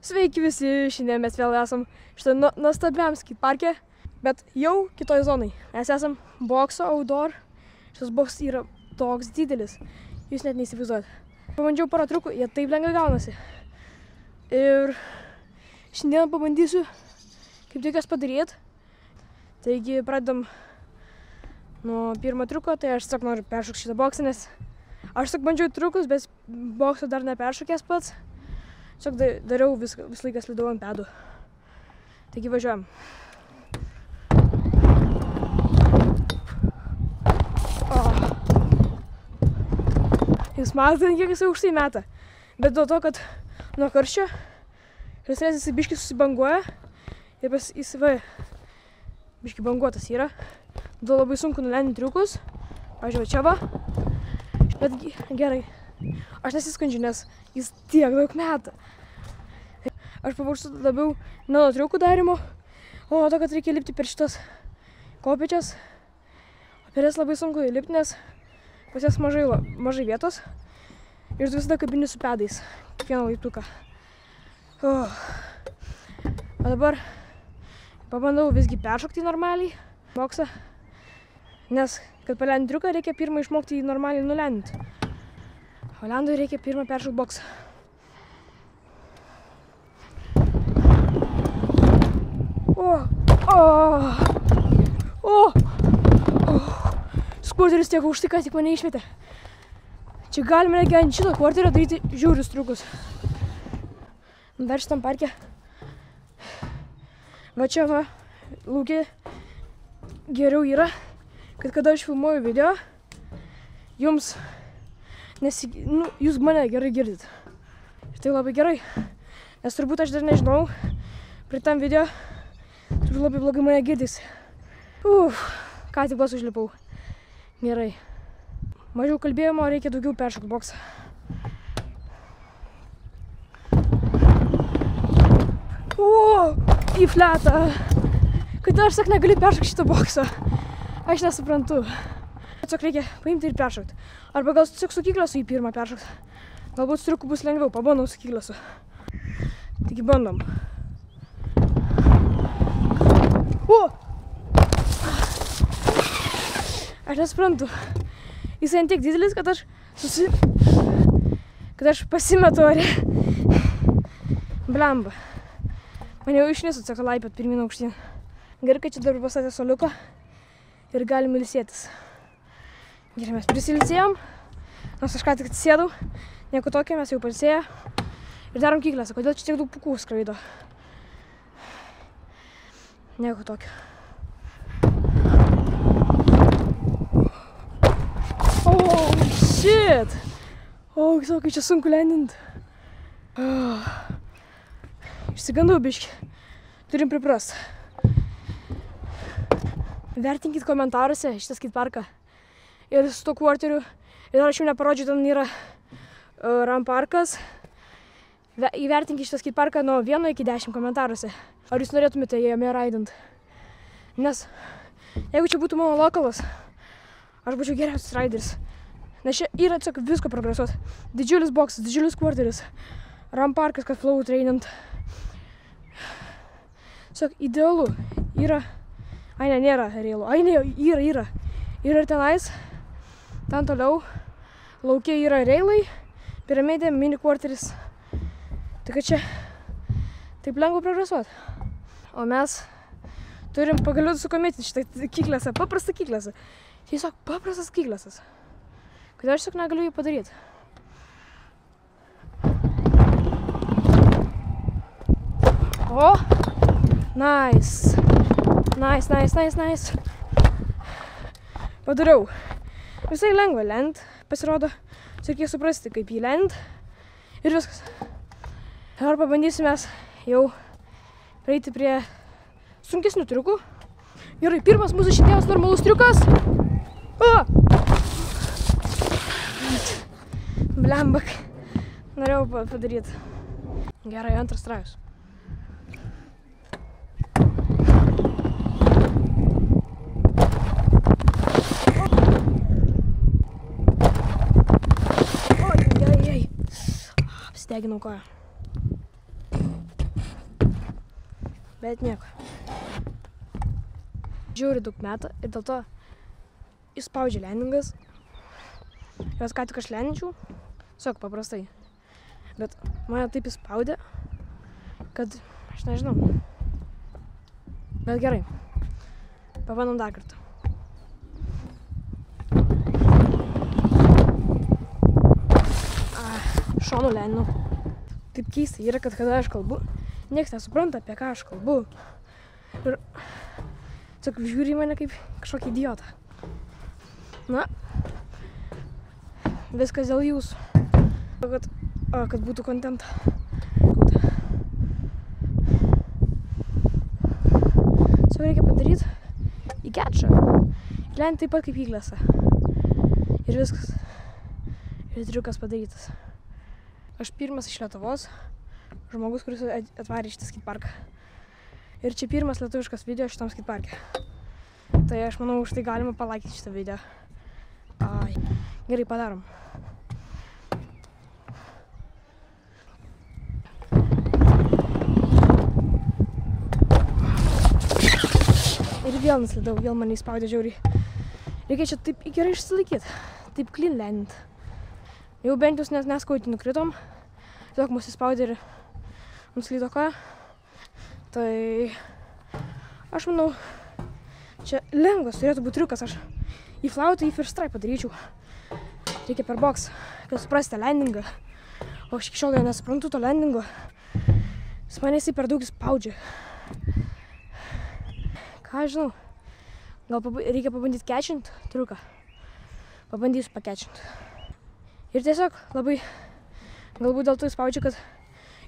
Sveiki visi, šiandien mes vėl esam šitą nuostabiam skateparke, bet jau kitoj zonai. Mes esam bokso outdoor. Šitas boksas yra toks didelis, jūs net neįsivaizduojat. Pabandžiau porą triukų, jie taip lengvai gaunasi. Ir šiandien pabandysiu kaip tik jas padaryti. Taigi pradedam nuo pirmo triuko, tai aš tiesiog noriu peršokti šitą boksą, nes aš tiesiog bandžiau triukus, bet bokso dar neperšokęs pats. Tiesiog dariau visą laiką slidau ant pedų. Taigi važiuojam. Jūs matote, kiek jisai aukštai meta. Bet dėl to, kad nuo karščio jisai biškį susibanguoja ir jisai biškį banguotas yra. Todėl labai sunku nulendinti triukus. Pavyzdžiui, čia va. Bet gerai. Aš nesiskundžiu, nes jis tiek daug meta. Aš pavargstu labiau ne nuo triukų darimo, o nuo to, kad reikia lipti per šitas kopėčias. Per jas labai sunku įlipti, nes pas jas mažai vietos. Ir tu visada kabini su pedais, kiekvieną laiptuką. O dabar pabandau visgi peršokti normaliai boksą, nes kad palendinti triuką reikia pirmą išmokti jį normaliai nulendinti. O lendui reikia pirmą peršokti boksą. Skvorteris tiek aukštai, ką tik mane išmetė. Čia galime netgi ant šito kvorterio daryti žiaurius triukus. Dar šitam parke. Va čia va, lauke geriau yra, kad kada aš filmuoju video, jūs mane gerai girdit. Ir tai labai gerai, nes turbūt aš dar nežinau, prie tam video turbūt labai blogai mane girdys. Ką tik vos užlipau. Gerai. Mažiau kalbėjimo, reikia daugiau peršokti boksą. Į fletą. Kodėl aš negaliu peršokti šitą boksą? Aš nesuprantu. Tiesiog reikia paimti ir peršokti. Arba gal tiesiog su kyklesu į pirmą peršokti. Galbūt su triuku bus lengviau, pabandom su kyklesu. Taigi bandom. Aš nesuprantu. Jisai ant tiek didelis, kad aš pasimetu ore. Blemba. Mane jau išnisu, sako, laipiot pirmyn aukštyn. Gerai, kad čia dar pastatė soliuką ir galim ilsėtis. Gerai, mes prisilsėjom, nors aš ką tik atsisėdau. Nieko tokio, mes jau pailsėję. Ir darom kyklėsą. Kodėl čia tiek daug pūkų skraido? Nieko tokio. Shit! Kai čia sunku lendinti. Išsigandau biškį. Turim priprast. Vertinkit komentaruose šitą skateparką. Ir su to kvorteriu. Ir dar aš jau neparodžiu, ten yra ramparkas. Įvertinkit šitą skateparką nuo 1 iki 10 komentaruose. Ar jūs norėtumėte jame raidint? Nes jeigu čia būtų mano lokalas, aš būčiau geriausias raideris. Nes čia yra tiesiog visko progresuot. Didžiulis boksas, didžiulis kvorteris, ramparkas, kad flow treinant. Tiesiog idealu. Yra. Ai ne, nėra realu. Ai ne, yra. Yra ir tenais. Ten toliau. Lauke yra reilai, piramidė, mini kvorteris. Tai kad čia taip lengva progresuot. O mes turim pagaliau sukomitinti šitą kyklėsą. Paprastą kyklėsą. Tiesiog paprastas kyklėsas. Kodėl aš tiesiog negaliu jį padaryti? Nice. Nice. Padariau. Visai lengva lent, pasirodo. Reikia suprasti, kaip jį lent. Ir viskas. Dabar pabandysime jau prieiti prie sunkesnių triukų. Gerai, pirmas mūsų šiandienos normalus triukas. Blembak. Norėjau padaryti. Gerai, antras trajus. Apsideginau koją. bet nieko. Žiauriai daug meta ir dėl to įspaudžia lendingas. Jos ką tik aš lendinčiau, tiesiog paprastai. Bet mane taip įspaudė, kad aš nežinau. Bet gerai, pabandom dar kartą. Šonu lendinau. Taip keista yra, kad kada aš kalbu, nieks nesupranta, apie ką aš kalbu. Ir tiesiog žiūri į mane kaip kažkokį idiotą. Na, viskas dėl jūsų. Kad būtų kontentą. Tiesiog reikia padaryti į kečą. Lendinti taip pat kaip įglėse. Ir viskas. Ir triukas padarytas. Aš pirmas iš Lietuvos žmogus, kuris atvarė šitą skateparką. Ir čia pirmas lietuviškas video šitam skateparke. Tai aš manau, už tai galima palaikyti šitą video. Gerai, padarom. Ir vėl nuslydau, vėl mane įspaudė žiauriai. Reikia čia taip gerai išsilaikyti, taip clean lendint. Jau bent jūs neskaudžiai nukritom, tiesiog mus įspaudė ir nuslydo koja. Tai aš manau, čia lengvas turėtų būti triukas, aš į flautą, į first try padaryčiau. Reikia per box, kad suprasite lendingą. O aš iki šiol nesuprantu to lendingo. Jis mane per daug įspaudžia. Ką aš žinau, gal reikia pabandyti kečint triuką. Pabandysiu pakečint. Ir tiesiog labai, galbūt dėl to įspaudžia, kad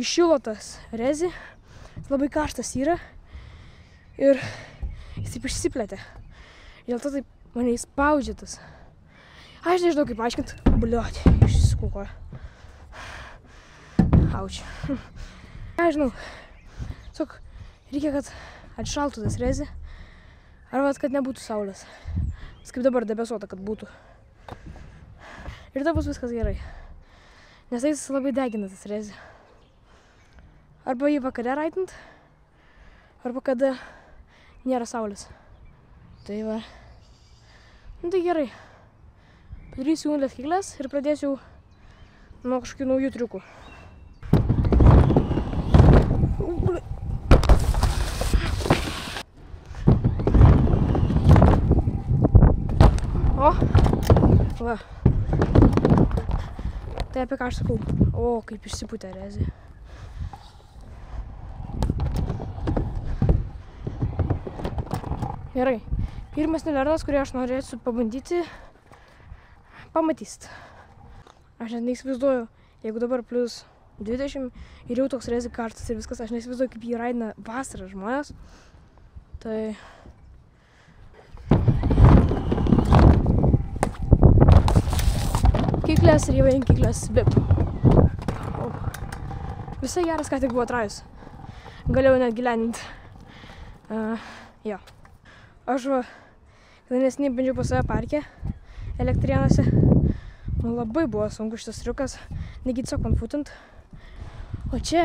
iššilo tas rezi, labai karštas yra ir jis taip išsiplėtė. Dėl to taip mane įspaudžia tas. Aš nežinau kaip aiškinti, bliuot, išsisuko. Auč. Ką žinau, tiesiog reikia, kad atšaltų tas rezi, arba kad nebūtų saulės. Kaip dabar debesuota, kad būtų. Ir tada bus viskas gerai. Nes tai jis labai degina tas rezi. Arba jį vakare raitint, arba kada nėra saulės. Tai va. Nu tai gerai. Padarysiu lėtkykles ir pradėsiu nuo kažkokių naujų triukų. O, va. Tai apie ką aš sakau. O, kaip išsipūtė rezi. Gerai. Pirmas nelernas, kurį aš norėsiu pabandyti, pamatysit. Aš net neįsivaizduoju, jeigu dabar plus 20 ir jau toks rezi karštas ir viskas, aš neįsivaizduoju, kaip jį raidina vasarą žmonės. Tai... Kyklės ir jau kyklės bip. Visai geras, ką tik buvo trajus. Galėjau netgi lendinti. Jo. Aš va, kada neseniai bandžiau pas save parke Elektrėnuose. Man labai buvo sunku šitas triukas, negi tiesiog konfutint. O čia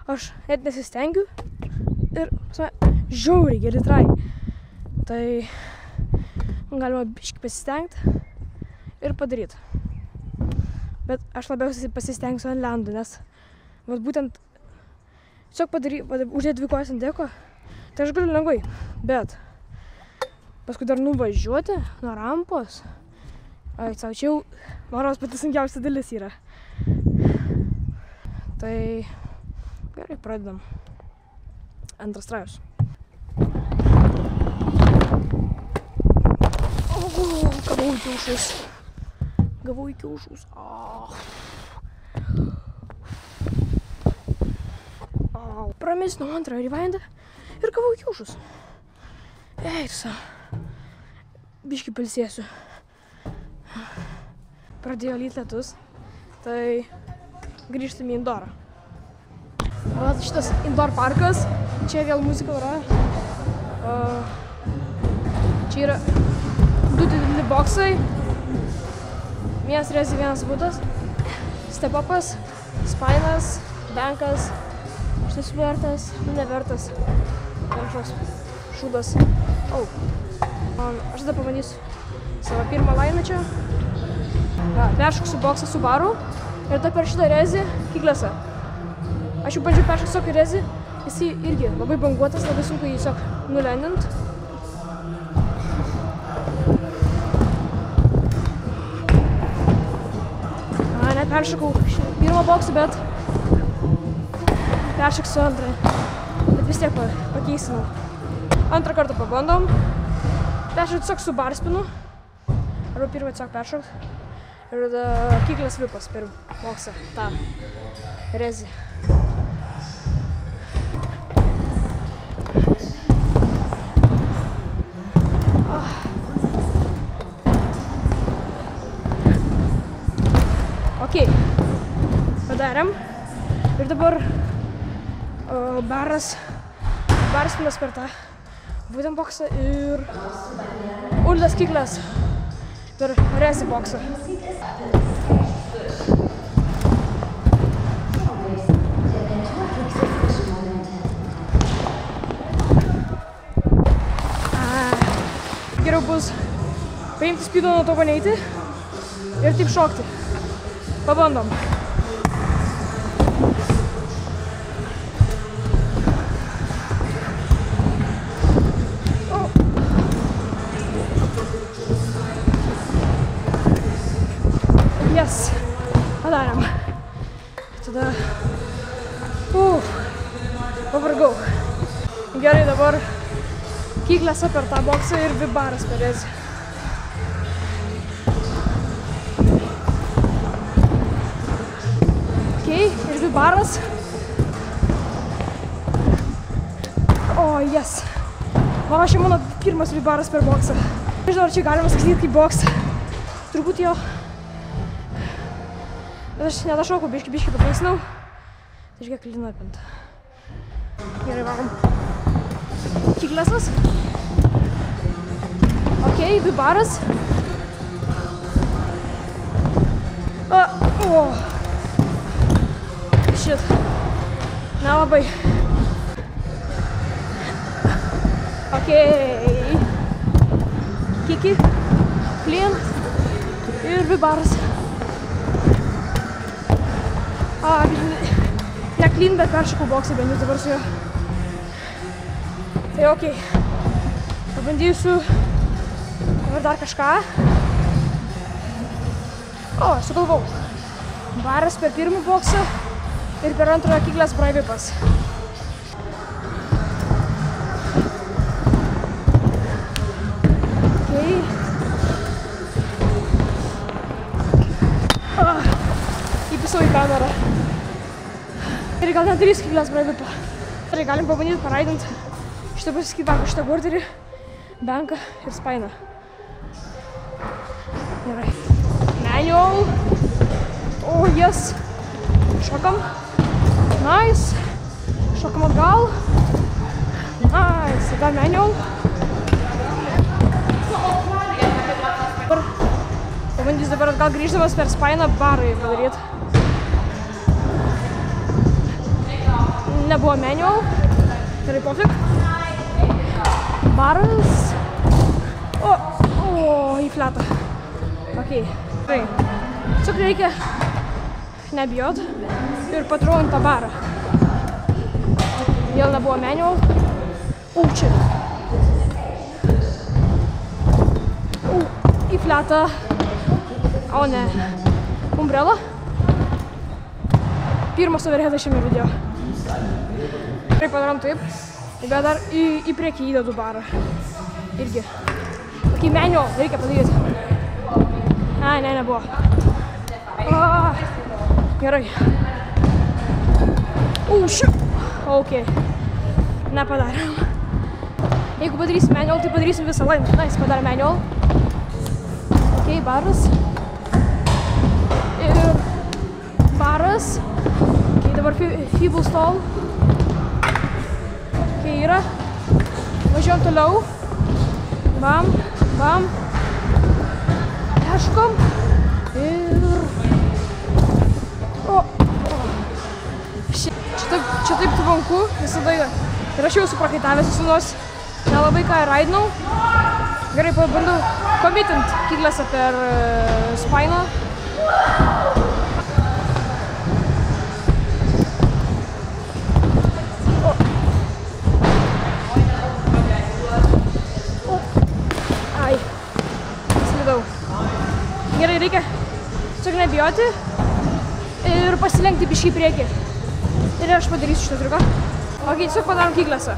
aš net nesistengiu ir žiauriai geri trai. Tai galima biškį pasistengti ir padaryti. Bet aš labiausiai pasistengsiu ant lendų, nes vat būtent tiesiog uždėti 2 kojas ant deko, tai aš galiu lengvai. Bet paskui dar nuvažiuoti nuo rampos. Čia jau maros pati sunkiausia dalis yra. Tai gerai, pradedam. Antras trajus. Gavau į kiaušus. Gavau į kiaušus. Pramesnau antrą revindą ir gavau į kiaušus. Eisa. Biškį pailsėsiu. Pradėjo lyt lietus, tai grįžtame į indorą. Vat šitas indoor parkas, čia vėl muzika yra. Čia yra 2 dideli boksai. Vienas rezi, vienas butas. Step-upas, spainas, bankas Šitas vertas, nevertas. Kažkoks šūdas. Aš tada pabandysiu savo pirmą lainą čia. Peršoksiu boksą su baru ir tada per šitą rezį kyklėse. Aš jau bandžiau peršokti tiesiog rezį, jis irgi labai banguotas, labai sunku jį tiesiog nulendint. Net peršokau pirmą boksą, bet peršoksiu antrą. Bet vis tiek pakeisinau. Antrą kartą pabandom. Peršokti tiesiog su barspinu. Arba pirmą tiesiog peršokti. Ir tada kyklės vipas per boksą. tą rezį. Ok, padarėm ir dabar barspinas per tą būtent boksą ir uldas kyklės per rezį boksą. Geriau bus paimti spido nuo to paneiti ir taip šokti. Pabandom. Yes. Padarėm. Tada... pavargau. Gerai, dabar kyklėse per tą boksą ir vibaras per rezį. Ir vibaras. Yes. Čia mano pirmas vibaras per boksą. Nežinau, ar čia galima sakyti kaip boksą. Turbūt jo. Bet aš netašokau, biški papaisinau. Tai iškiek lina apint. Gerai, varom. Kyklėsas. Ok, vibaras. Shit. Nelabai. Ok. Kiki. Clean. Ir vibaras. Ne clean, bet peršokau boksą bent jau dabar su juo. Tai ok. Pabandysiu dabar dar kažką. Sugalvau. Baras per pirmą boksą. Ir per antrojo kyklės braivipas. Ok. Įpisau į kamerą. Ir gal net 3 kyklės braivipą. Ir galim pabandyti paraidinti šitą pasiskydavą, šitą borderį, benką ir spainą. Gerai. Manual. Yes. Šokam. Nice. Šokam atgal. Nice. Tada manual. Pabandys dabar atgal grįždamas per spainą barą padaryti. Nebuvo manual. Gerai, pofik. Baras. Į fletą. Ok. Gerai. Tiesiog reikia nebijot ir patruojant tą barą. Vėl nebuvo manual. Čia. Į fletą. Ne. Umbrella. Pirmas overheadas šiame video. Gerai, padarom taip. Bet dar į priekį įdedu barą. Irgi. Ok, manual. Reikia padaryti. Ne, nebuvo. Gerai. Shit. Ok. Nepadarėm. Jeigu padarysim manual, tai padarysim visą lainą. Nice, padarėm manual. Ok, baras. Ir baras. Ok, dabar feeble stall. Ok, yra. Važiuojam toliau. Bam, bam. Peršokom. Ir... Čia taip vanku visada ir aš jau suprakaitavęs esu, nors nelabai ką raidinau. Gerai, pabandau komitint kyklėse per spainą. Ai, slidau. Gerai, reikia tiesiog nebijoti ir pasilenkti biškį į priekį. Ir aš padarysiu šitą triuką. Ok, tiesiog padarom kyklėse.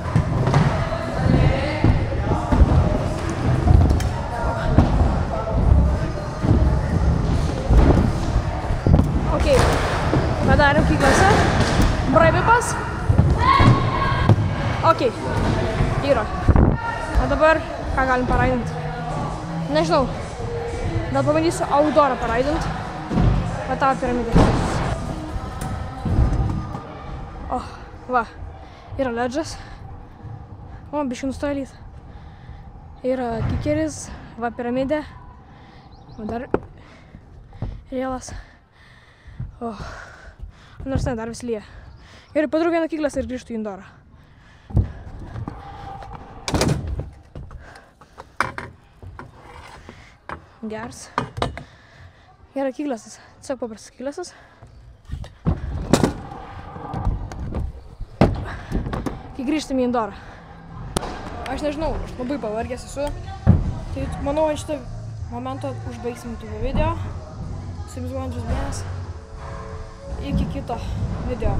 Ok, padarėm kyklėse. Braivipas. Ok, yra. O dabar ką galim paraidinti? Nežinau. Gal pabandysiu outdoorą paraidinti. Va tavo piramidė. O, va. Yra ledžas. O, biškį nustoja lyt. Yra kikeris. Va piramidė. O dar rėlas. O. Nors ne, dar vis lyja. Ir padarau vieną kyklės ir grįžtu į indoorą. Geras. Yra kyklėsas. Tiesiog paprastas kyklėsas. Kai grįžtame į indoorą. Aš nežinau, aš labai pavargęs esu. Tai manau, ant šitą momentą užbaigsim video. Su jumis buvo Andrius Bienas. Iki kito video.